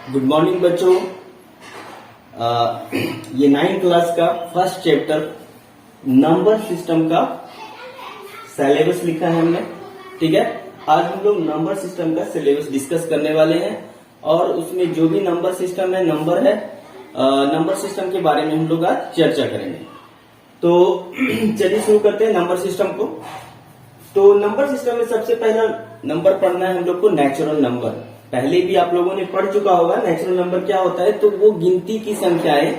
Good morning बच्चों। ये 9th class का फर्स्ट चैप्टर नंबर सिस्टम का सिलेबस लिखा है हमने। ठीक है, आज हम लोग नंबर सिस्टम का सिलेबस डिस्कस करने वाले हैं और उसमें जो भी नंबर सिस्टम है, नंबर है, नंबर सिस्टम के बारे में हम लोग आज चर्चा करेंगे। तो चलिए शुरू करते हैं नंबर सिस्टम को। तो नंबर सिस्टम में सबसे पहला नंबर पढ़ना है हम लोग को नेचुरल नंबर। पहले भी आप लोगों ने पढ़ चुका होगा नेचुरल नंबर क्या होता है। तो वो गिनती की संख्याएं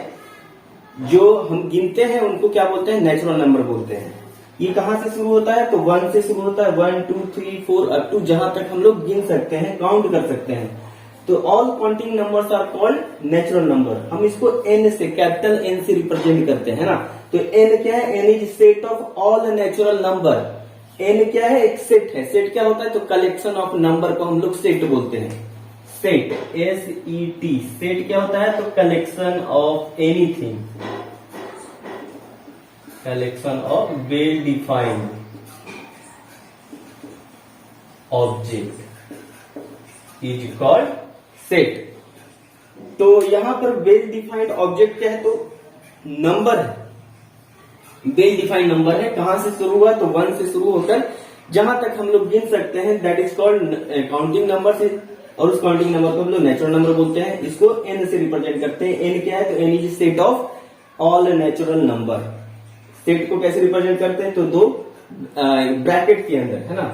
जो हम गिनते हैं उनको क्या बोलते हैं, नेचुरल नंबर बोलते हैं। ये कहां से शुरू होता है, तो 1 से शुरू होता है। 1 2 3 4 अप टू जहां तक हम लोग गिन सकते हैं, काउंट कर सकते हैं। तो all counting numbers are called natural number. हम इसको एन से, कैपिटल एन से रिप्रेजेंट करते हैं ना। तो एन क्या है, N is set of all natural number. N क्या है, एक सेट है। सेट क्या होता है, तो कलेक्शन ऑफ नंबर को हम लोग सेट बोलते हैं। सेट, SET, सेट क्या होता है, तो collection of anything, collection of well defined object is called set. तो यहां पर वेल डिफाइंड ऑब्जेक्ट क्या है, तो नंबर है। वेल डिफाइंड नंबर है। कहां से शुरू हुआ, तो 1 से शुरू होकर जहां तक हम लोग गिन सकते हैं, that is called counting number से। और उस काउंटिंग नंबर को हम लोग नेचुरल नंबर बोलते हैं। इसको एन से रिप्रेजेंट करते हैं। एन क्या है, तो N is set of all natural number. Set को कैसे रिप्रेजेंट करते हैं, तो दो ब्रैकेट के अंदर, है ना,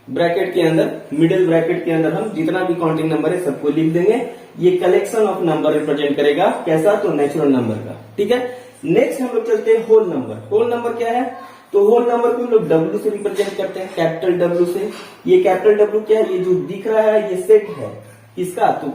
ब्रैकेट के अंदर, मिडिल ब्रैकेट के अंदर हम जितना भी काउंटिंग नंबर है सबको लिख देंगे। ये कलेक्शन ऑफ नंबर रिप्रेजेंट करेगा, कैसा, तो नेचुरल नंबर का। ठीक है, नेक्स्ट हम लोग चलते हैं होल नंबर। होल नंबर क्या है, तो होल नंबर को हम लोग डब्ल्यू से रिप्रेजेंट करते हैं, कैपिटल डब्ल्यू से। ये कैपिटल डब्ल्यू क्या है, ये जो दिख रहा है ये सेट है किसका, तो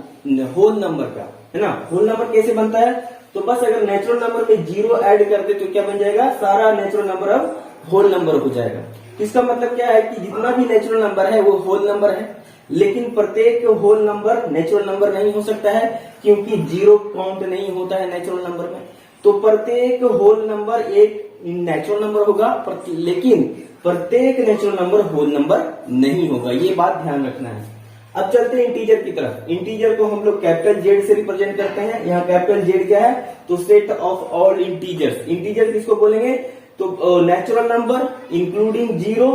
होल नंबर का, है ना। होल नंबर कैसे बनता है, तो बस अगर नेचुरल नंबर में 0 ऐड कर दे तो क्या बन जाएगा, सारा नेचुरल नंबर अब होल नंबर हो जाएगा। इसका मतलब क्या है कि जितना भी नेचुरल नंबर है वो होल नंबर है। लेकिन प्रत्येक होल नंबर नेचुरल नंबर नहीं हो सकता है, क्योंकि 0 काउंट नहीं होता है नेचुरल नंबर में। तो प्रत्येक होल नंबर एक नेचुरल नंबर होगा, लेकिन प्रत्येक नेचुरल नंबर होल नंबर नहीं होगा। ये बात ध्यान रखना है। अब चलते हैं इंटीजर की तरफ। इंटीजर को हम लोग कैपिटल जेड से रिप्रेजेंट करते हैं। यहाँ कैपिटल जेड क्या है, तो set of all integers. Integer किसको बोलेंगे, तो नेचुरल नंबर इंक्लूडिंग 0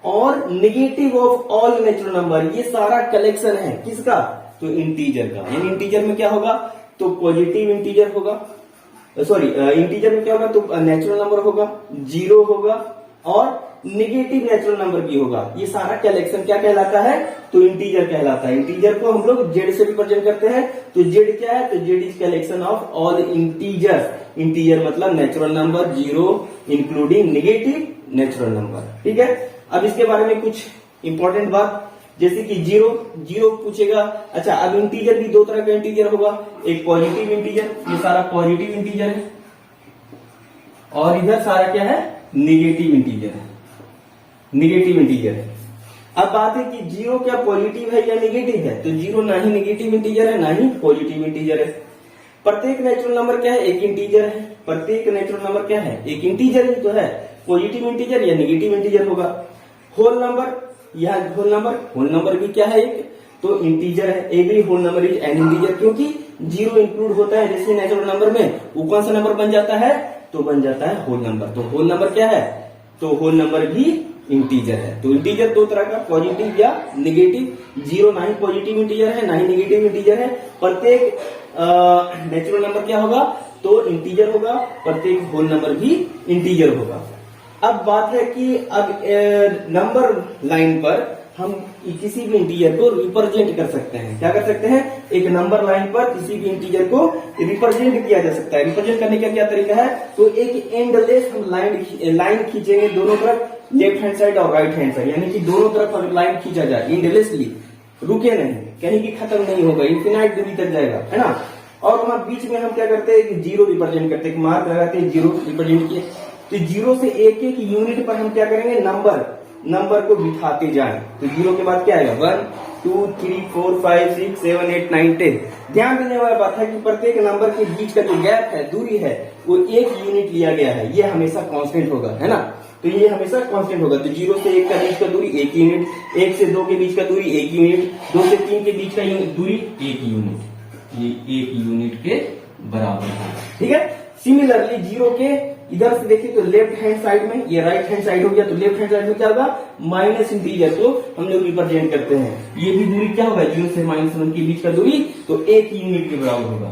और negative of all natural number. ये सारा कलेक्शन है किसका, तो इंटीजर का। यानी इंटीजर में क्या होगा, तो पॉजिटिव इंटीजर होगा, सॉरी इंटीजर में क्या होगा, तो नेचुरल नंबर होगा, 0 होगा और नेगेटिव नेचुरल नंबर भी होगा। ये सारा कलेक्शन क्या कहलाता है, तो इंटीजर कहलाता है। इंटीजर को हम लोग जेड से रिप्रेजेंट करते हैं। तो जेड क्या है, तो Z is collection of all integer. Integer मतलब natural number 0 including negative natural number. ठीक है, अब इसके बारे में कुछ इंपॉर्टेंट बात, जैसे कि 0 पूछेगा। अच्छा, अब इंटीजर भी दो तरह का इंटीजर होगा, एक पॉजिटिव इंटीजर, ये सारा पॉजिटिव इंटीजर है, और इधर सारा क्या है, नेगेटिव इंटीजर है, नेगेटिव इंटीजर है। अब बात है कि 0 क्या पॉजिटिव है या नेगेटिव है, तो 0 ना ही नेगेटिव इंटीजर है ना ही पॉजिटिव इंटीजर है। प्रत्येक नेचुरल नंबर क्या है, एक इंटीजर है। प्रत्येक नेचुरल नंबर क्या है, एक इंटीजर ही तो है, पॉजिटिव इंटीजर या नेगेटिव इंटीजर होगा। होल नंबर, यह होल नंबर भी क्या है, एक तो इंटीजर है। Every whole number is an integer, क्योंकि 0 इंक्लूड होता है जैसे नेचुरल नंबर में, वो कौन सा नंबर बन जाता है, तो बन जाता है होल नंबर। तो होल नंबर क्या है, तो होल नंबर भी इंटीजर है। तो इंटीजर दो तरह का, पॉजिटिव या नेगेटिव। 0 ना ही पॉजिटिव इंटीजर है ना ही नेगेटिव इंटीजर है। प्रत्येक नेचुरल नंबर क्या होगा, तो इंटीजर होगा। प्रत्येक होल नंबर भी इंटीजर होगा। अब बात है कि अब नंबर लाइन पर हम किसी भी इंटीजर को रिप्रेजेंट कर सकते हैं। क्या कर सकते हैं, एक नंबर लाइन पर किसी भी इंटीजर को रिप्रेजेंट किया जा सकता है। रिप्रेजेंट करने का क्या तरीका है, तो एक एंडलेस हम लाइन खींचेंगे दोनों तरफ, लेफ्ट हैंड साइड और राइट हैंड साइड, यानी कि दोनों तरफ लाइन खींचा जाए एंडलेसली, रुके नहीं, कहीं भी खत्म नहीं होगा, इन्फिनाइट दूरी तक जाएगा, है ना। और वहां बीच में हम क्या करते हैं कि 0 रिप्रेजेंट करते हैं, मार्क लगाते हैं, 0 रिप्रेजेंट किए। तो 0 से एक एक यूनिट पर हम क्या करेंगे, नंबर को बिठाते जाएं। तो 0 के बाद क्या आएगा, 1 2 3 4 5 6 7 8 9 10। ध्यान देने वाला बात है कि प्रत्येक नंबर के बीच का जो गैप है, दूरी है, वो 1 यूनिट लिया गया है। ये हमेशा कांस्टेंट होगा, है ना। तो ये हमेशा कांस्टेंट होगा। तो 0 से 1 का बीच का दूरी 1 यूनिट, 1 से 2 के बीच का दूरी 1 यूनिट, 2 से 3 के बीच का दूरी 1 यूनिट। ये 1 यूनिट के बराबर है। ठीक है, सिमिलरली जीरो के इधर से देखिए तो लेफ्ट हैंड साइड में, ये राइट हैंड साइड हो गया, तो लेफ्ट हैंड साइड में क्या होगा, माइनस इंटीजर को हम लोग रिप्रेजेंट करते हैं। ये भी दूरी क्या होगा, 0 से -1 के बीच का दूरी, तो 1 यूनिट के बराबर होगा।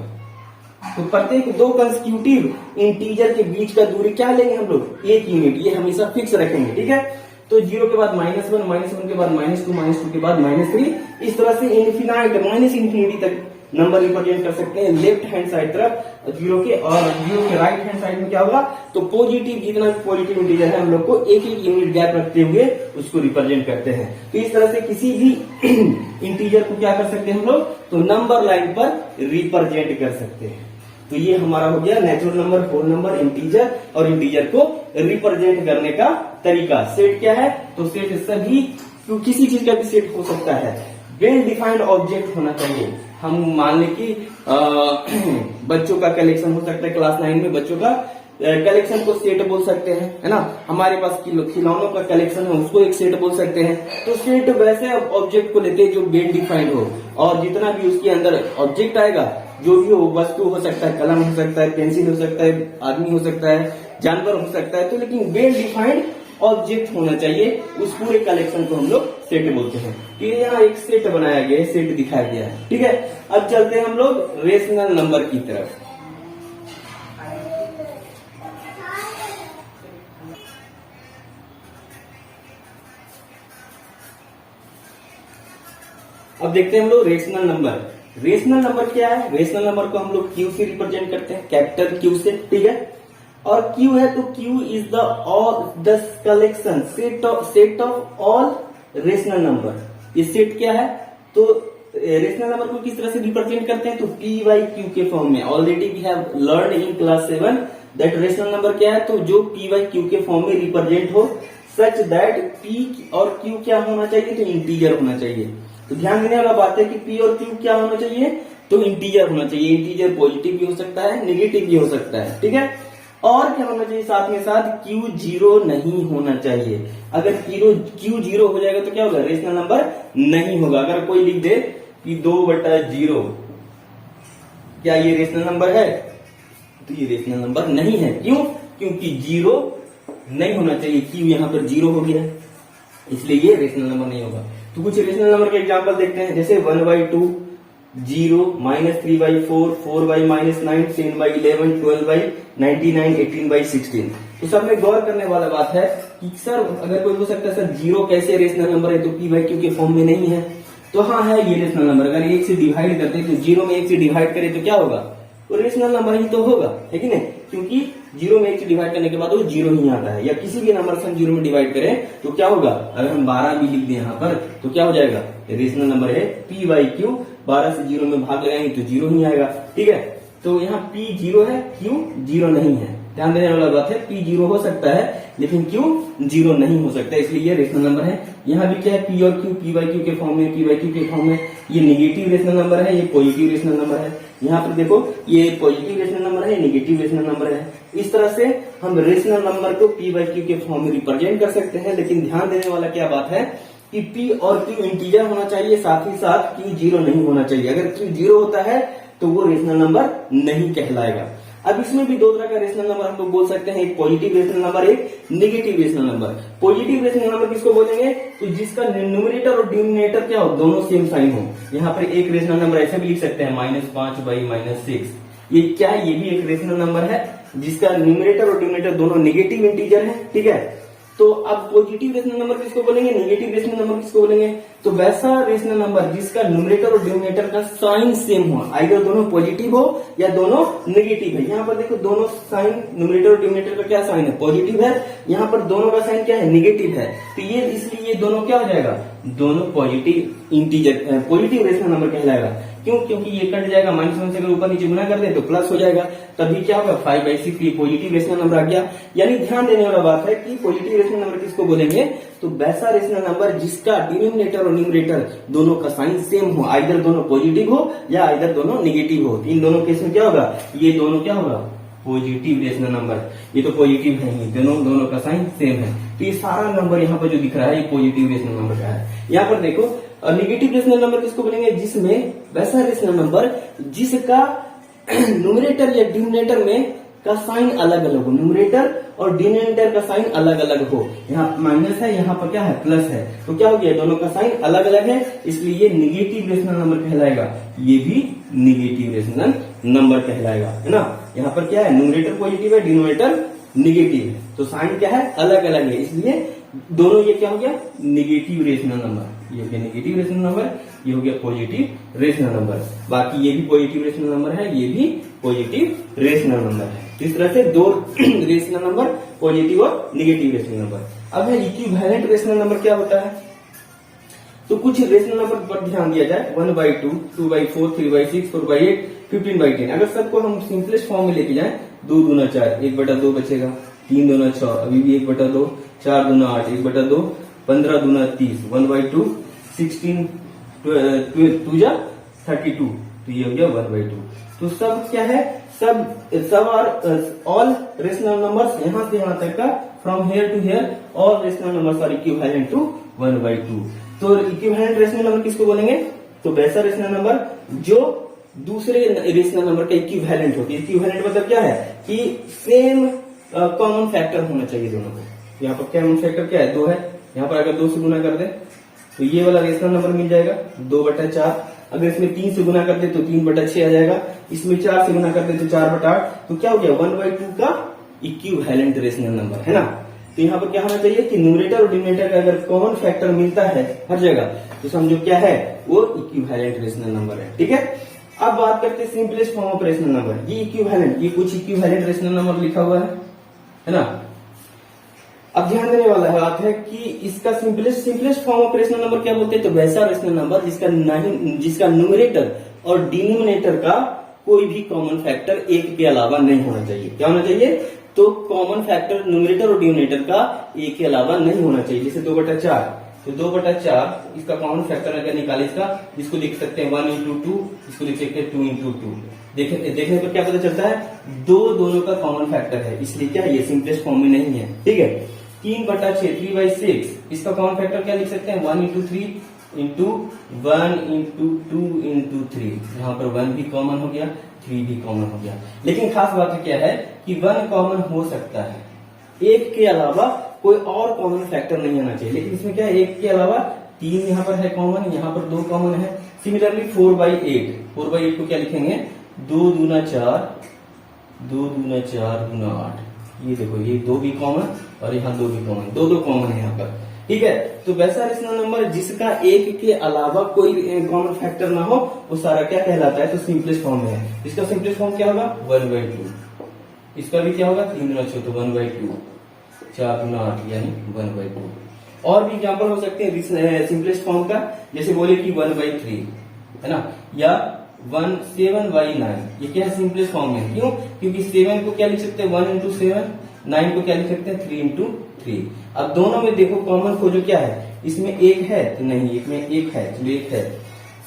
तो प्रत्येक दो कंसेक्यूटिव इंटीजर के बीच का दूरी क्या लेंगे हम लोग, 1 यूनिट, ये हमेशा फिक्स रखेंगे। ठीक है, तो 0 के बाद -1, -1 के बाद -2, -2 के बाद -3, इस तरह से इन्फिनाइट माइनस इंफिनिटी तक नंबर रिप्रेजेंट कर सकते हैं लेफ्ट हैंड साइड तरफ 0 के, और 0 के राइट हैंड साइड में क्या होगा, तो पॉजिटिव, जितना पॉजिटिव इंटीजर है हम लोग को 1-1 यूनिट गैप रखते हुए उसको रिप्रेजेंट करते हैं। तो इस तरह से किसी भी इंटीजर को क्या कर सकते हैं हम लोग, तो नंबर लाइन पर रिप्रेजेंट कर सकते हैं। तो ये हमारा हो गया natural number, whole number, integer, और इंटीजर को रिप्रेजेंट करने का तरीका। सेट क्या है, तो सेट सभी, तो किसी चीज का भी सेट हो सकता है, वेल डिफाइंड ऑब्जेक्ट होना चाहिए। हम मान लें कि बच्चों का कलेक्शन हो सकता है, क्लास 9 में बच्चों का कलेक्शन को सेट बोल सकते हैं, है ना। हमारे पास खिलौनों का कलेक्शन है, उसको एक सेट बोल सकते हैं। तो सेट वैसे ऑब्जेक्ट को लेते हैं जो वेल डिफाइंड हो, और जितना भी उसके अंदर ऑब्जेक्ट आएगा, जो भी हो, वस्तु हो सकता है, कलम हो सकता है, पेंसिल हो सकता है, आदमी हो सकता है, जानवर हो सकता है, तो लेकिन वेल डिफाइंड ऑब्जेक्ट होना चाहिए, उस पूरे कलेक्शन को हम लोग सेट बोलते हैं। तो यहाँ एक सेट बनाया गया है, सेट दिखाया गया है। ठीक है, अब चलते हैं हम लोग रेशनल नंबर की तरफ। अब देखते हैं हम लोग रेशनल नंबर। रेशनल नंबर क्या है, रेशनल नंबर को हम लोग क्यू से रिप्रेजेंट करते हैं, कैपिटल क्यू से। ठीक है, और क्यू है तो Q is the collection set of all rational number. ये सेट क्या है, तो रेशनल नंबर को किस तरह से रिप्रेजेंट करते हैं, तो पी बाई क्यू के फॉर्म में। Already we have learn in class 7 that rational number क्या है, तो जो पी बाई क्यू के फॉर्म में रिप्रेजेंट हो, सच दैट पी और क्यू क्या होना चाहिए, तो इंटीजर होना चाहिए। तो ध्यान देने वाला बात है कि पी और क्यू क्या होना चाहिए, तो इंटीजर होना चाहिए। इंटीजर पॉजिटिव भी हो सकता है, नेगेटिव भी हो सकता है। ठीक है, और क्या होना चाहिए साथ में साथ, क्यू 0 नहीं होना चाहिए। अगर क्यू 0 हो जाएगा तो क्या होगा, रेशनल नंबर नहीं होगा। अगर कोई लिख दे कि 2/0, क्या ये रेशनल नंबर है, तो ये रेशनल नंबर नहीं है। क्यों, क्योंकि 0 नहीं होना चाहिए, क्यू यहाँ पर 0 हो गया, इसलिए ये रेशनल नंबर नहीं होगा। तो कुछ रेशनल नंबर के एग्जांपल देखते हैं, जैसे 1/2, 0, -3/4, 4/-9, 10/11, 12/99, 18/16। तो सब में गौर करने वाला बात है कि सर अगर कोई हो सकता है सर 0 कैसे रेशनल नंबर है, तो पी बाई क्यू के फॉर्म में नहीं है। तो हाँ है ये रेशनल नंबर। अगर 1 से डिवाइड करते हैं तो 0 में 1 से डिवाइड करें तो क्या होगा, तो रेशनल नंबर ही तो होगा, है कि नहीं। क्योंकि 0 में 1 से डिवाइड करने के बाद वो 0 ही आता है। या किसी भी नंबर से हम 0 में डिवाइड करें तो क्या होगा, अगर हम 12 भी लिख दें यहाँ पर तो क्या हो जाएगा, रेशनल नंबर है पी बाई क्यू। 12 से 0 में भाग लगाएंगे तो 0 ही आएगा। ठीक है, तो यहाँ P 0 है, Q 0 नहीं है। ध्यान देने वाला बात है, P 0 हो सकता है लेकिन Q 0 नहीं हो सकता, इसलिए ये रेशनल नंबर है। यहाँ भी क्या है, P और Q P बाई क्यू के फॉर्म में, P बाई क्यू के फॉर्म में। ये नेगेटिव रेशनल नंबर है, ये पॉजिटिव रेशनल नंबर है। यहाँ पर देखो ये पॉजिटिव रेशनल नंबर है, नेगेटिव रेशनल नंबर है। इस तरह से हम रेशनल नंबर को P बाई क्यू के फॉर्म में रिप्रेजेंट कर सकते हैं। लेकिन ध्यान देने वाला क्या बात है कि P और Q इंटीजर होना चाहिए, साथ ही साथ Q 0 नहीं होना चाहिए। अगर Q 0 होता है तो वो रेशनल नंबर नहीं कहलाएगा। अब इसमें भी दो तरह का रेशनल नंबर हम लोग बोल सकते हैं, एक पॉजिटिव रेशनल नंबर, एक negative rational number. Positive rational number किसको बोलेंगे, तो जिसका न्यूमरेटर और डिनोमिनेटर क्या हो, दोनों सेम साइन हो। यहाँ पर एक रेशनल नंबर ऐसे भी लिख सकते हैं, -5/-6। ये क्या है, ये भी एक रेशनल नंबर है जिसका न्यूमरेटर और डिनोमिनेटर दोनों नेगेटिव इंटीजर है। ठीक है, तो अब पॉजिटिव रेशनल नंबर किसको बोलेंगे, नेगेटिव रेशनल नंबर किसको बोलेंगे, तो वैसा रेशनल नंबर जिसका न्यूमरेटर और डिनोमिनेटर का साइन सेम हो, आइदर दोनों पॉजिटिव हो या दोनों नेगेटिव है। यहाँ पर देखो दोनों साइन, न्यूमरेटर और डिनोमिनेटर का क्या साइन है, पॉजिटिव है। यहाँ पर दोनों का साइन क्या है, नेगेटिव है। तो ये इसलिए ये दोनों क्या हो जाएगा, दोनों positive integer, positive rational number कहलाएगा। क्यों, क्योंकि ये कट जाएगा, -1 से अगर ऊपर नीचे गुना कर दे तो प्लस हो जाएगा, तभी क्या होगा 5/6, ये पॉजिटिव रेशनल नंबर आ गया। यानी ध्यान देने वाला बात है कि पॉजिटिव रेशनल नंबर किसको बोलेंगे, तो वैसा रेशनल नंबर जिसका डिनोमिनेटर और न्यूमरेटर दोनों का साइन सेम हो, आइदर दोनों पॉजिटिव हो या आइदर दोनों नेगेटिव हो। इन दोनों केस में क्या होगा, ये दोनों क्या होगा, पॉजिटिव रेशनल नंबर। ये तो पॉजिटिव है ही, दोनों का साइन सेम है। तो ये सारा नंबर यहाँ पर जो दिख रहा है ये पॉजिटिव रेशनल नंबर का है। यहाँ पर देखो और निगेटिव रेशनल नंबर किसको बोलेंगे, जिसमें वैसा रेशनल नंबर जिसका न्यूमरेटर या डिनोमिनेटर में का साइन अलग अलग हो, न्यूमरेटर और डिनोमिनेटर का साइन अलग अलग हो। यहाँ माइनस है, यहाँ पर क्या है, प्लस है, तो क्या हो गया, दोनों का साइन अलग अलग है, इसलिए ये निगेटिव रेशनल नंबर कहलाएगा, ये भी निगेटिव रेशनल नंबर कहलाएगा, है ना। यहाँ पर क्या है, न्यूमरेटर पॉजिटिव है, डिनोमिनेटर निगेटिव है, तो साइन क्या है, अलग अलग है, इसलिए दोनों ये क्या हो गया, निगेटिव रेशनल नंबर। ये हो गया निगेटिव रेशनल नंबर, ये हो गया पॉजिटिव रेशनल नंबर। बाकी ये भी पॉजिटिव रेशनल नंबर है, ये भी पॉजिटिव रेशनल नंबर है। इस तरह से दो रेशनल नंबर, पॉजिटिव और निगेटिव रेशनल नंबर। अब है इक्विवेलेंट रेशनल नंबर क्या होता है, तो कुछ रेशनल नंबर पर ध्यान दिया जाए, 1/2, 2/4, 3/6, 4/8, 15/10। अगर सबको हम सिंपलेस्ट फॉर्म में लेके जाए, 2 दूना 4, 1/2 बचेगा, 3 दूना 6, अभी भी 1/2, 4 दूना 8, 1/2, 15 दूना 30, 1/2, 16, 2 जा 32, तो ये हो गया 1/2। तो सब क्या है, सब ऑल रेशनल नंबर्स यहां से यहां तक का, from here to here all rational numbers are equivalent to 1/2। तो इक्विवेलेंट रेशनल नंबर किसको बोलेंगे, तो वैसा रेशनल नंबर जो दूसरे रेशनल नंबर का इक्विवेलेंट हो। इक्विवेलेंट मतलब क्या है कि सेम कॉमन फैक्टर होना चाहिए दोनों को। यहाँ पर कॉमन फैक्टर क्या है, 2 है, यहाँ पर अगर 2 से गुना कर दे तो ये वाला रेशनल नंबर मिल जाएगा 2/4। अगर इसमें 3 से गुना कर दे तो 3/6 आ जाएगा, इसमें 4 से गुना कर दे तो 4/8, तो क्या हो गया 1/2 का इक्विवेलेंट रेशनल नंबर, है ना। तो यहाँ पर क्या होना चाहिए कि न्यूमरेटर और डिनोमिनेटर का अगर कॉमन फैक्टर मिलता है हर जगह, तो समझो क्या है, वो इक्विवेलेंट रेशनल नंबर है, ठीक है। अब बात करते हैं simplest form of rational number. ये इक्विवेलेंट, ये कुछ इक्विवेलेंट रेशनल नंबर लिखा हुआ है ना। अब ध्यान देने वाला है बात है कि इसका simplest form of rational number क्या बोलते हैं, तो वैसा रेशनल नंबर जिसका न्यूमरेटर और डिनोमिनेटर का कोई भी कॉमन फैक्टर 1 के अलावा नहीं होना चाहिए। क्या होना चाहिए, तो कॉमन फैक्टर न्यूमरेटर और डिनोमिनेटर का 1 के अलावा नहीं होना चाहिए। जैसे 2/4, तो 2/4 इसका कॉमन फैक्टर अगर निकाले इसका, इसको लिख सकते हैं 1 × 2, इसको लिख सकते हैं 2 × 2। देखने पर क्या पता चलता है, दोनों का कॉमन फैक्टर है, इसलिए क्या ये सिंपलेस्ट फॉर्म में नहीं है, ठीक है। 3/6, 3/6, इसका कॉमन फैक्टर क्या लिख सकते हैं, 1 × 3 × 1 × 2 × 3। यहाँ पर 1 भी कॉमन हो गया, 3 भी कॉमन हो गया। लेकिन खास बात क्या है कि 1 कॉमन हो सकता है, 1 के अलावा कोई और कॉमन फैक्टर नहीं आना चाहिए। लेकिन इसमें क्या है, 1 के अलावा 3 यहाँ पर है कॉमन, यहाँ पर 2 कॉमन है। सिमिलरली 4/8, 4/8 को क्या लिखेंगे, 2 दूना 4, 2 दूना 4 दूना 8। ये देखो, ये 2 भी कॉमन और यहाँ 2 भी कॉमन, 2 कॉमन है यहाँ पर, ठीक है। तो वैसा रेशनल नंबर जिसका 1 के अलावा कोई कॉमन फैक्टर ना हो, वो सारा क्या कहलाता है, तो सिंपलेस्ट फॉर्म में है। इसका सिंपलेस्ट फॉर्म क्या होगा, 1/2। इसका भी क्या होगा, 3 दूना 6, तो 1/2, 4 दूना 8 यानी 1/2। और भी एग्जाम्पल हो सकते हैं सिंपलेस्ट फॉर्म का, जैसे बोले कि 1/3, है ना, या 7/9। ये क्या है, सिंपलेस्ट फॉर्म में। क्यों, क्योंकि 7 को क्या लिख सकते हैं, 1 × 7, 9 को क्या लिख सकते हैं, 3 × 3। अब दोनों में देखो कॉमन खोजो क्या है, इसमें 1 है तो नहीं, इसमें 1 है तो 1 है,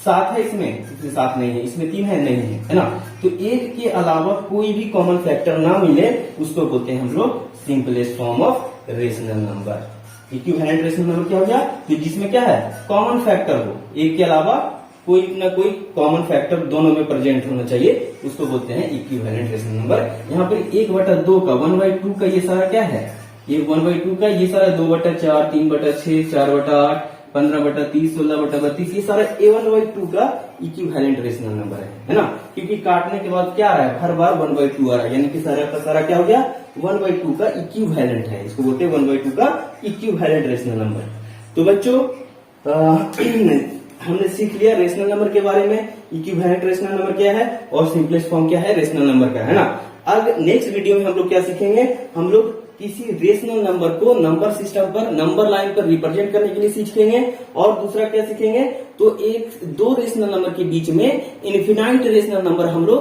7 है इसमें 7 नहीं है, इसमें 3 है नहीं है ना। तो 1 के अलावा कोई भी कॉमन फैक्टर ना मिले, उसको बोलते हैं हम लोग simplest form of rational number. Equivalent rational number क्या हो गया, तो जिसमें क्या है, कॉमन फैक्टर हो, 1 के अलावा कोई ना कोई कॉमन फैक्टर दोनों में प्रेजेंट होना चाहिए, उसको बोलते हैं इक्विवेलेंट रेशनल नंबर। यहाँ पर 1/2 का, 1/2 का ये सारा क्या है, ये 1/2 का ये सारा 2/4, 3/6, 4/8, 15/30, 16/32, ये सारा 1/2 का इक्विवेलेंट रेशनल नंबर है ना। क्योंकि काटने के बाद क्या आ रहा है, हर बार 1/2 आ रहा है, यानी कि सारा का सारा क्या हो गया, 1/2 का इक्विवेलेंट है। इसको बोलते हैं 1/2 का इक्विवेलेंट रेशनल नंबर। तो बच्चों हमने सीख लिया रेशनल नंबर के बारे में, इक्विवेलेंट रेशनल नंबर क्या है और सिंपलेस्ट फॉर्म क्या है रेशनल नंबर का, है ना। अब नेक्स्ट वीडियो में हम लोग क्या सीखेंगे, हम लोग किसी रेशनल नंबर को नंबर सिस्टम पर, नंबर लाइन पर रिप्रेजेंट करने के लिए सीखेंगे। और दूसरा क्या सीखेंगे, तो 2 रेशनल नंबर के बीच में इनफिनाइट रेशनल नंबर हम लोग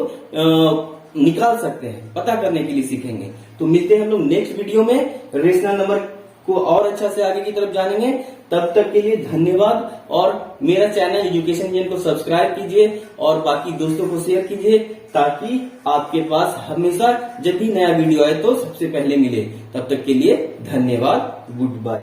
निकाल सकते हैं, पता करने के लिए सीखेंगे। तो मिलते हैं हम लोग नेक्स्ट वीडियो में, रेशनल नंबर को और अच्छा से आगे की तरफ जानेंगे। तब तक के लिए धन्यवाद, और मेरा चैनल एजुकेशन जैन को सब्सक्राइब कीजिए और बाकी दोस्तों को शेयर कीजिए, ताकि आपके पास हमेशा जब भी नया वीडियो आए तो सबसे पहले मिले। तब तक के लिए धन्यवाद, गुड बाय।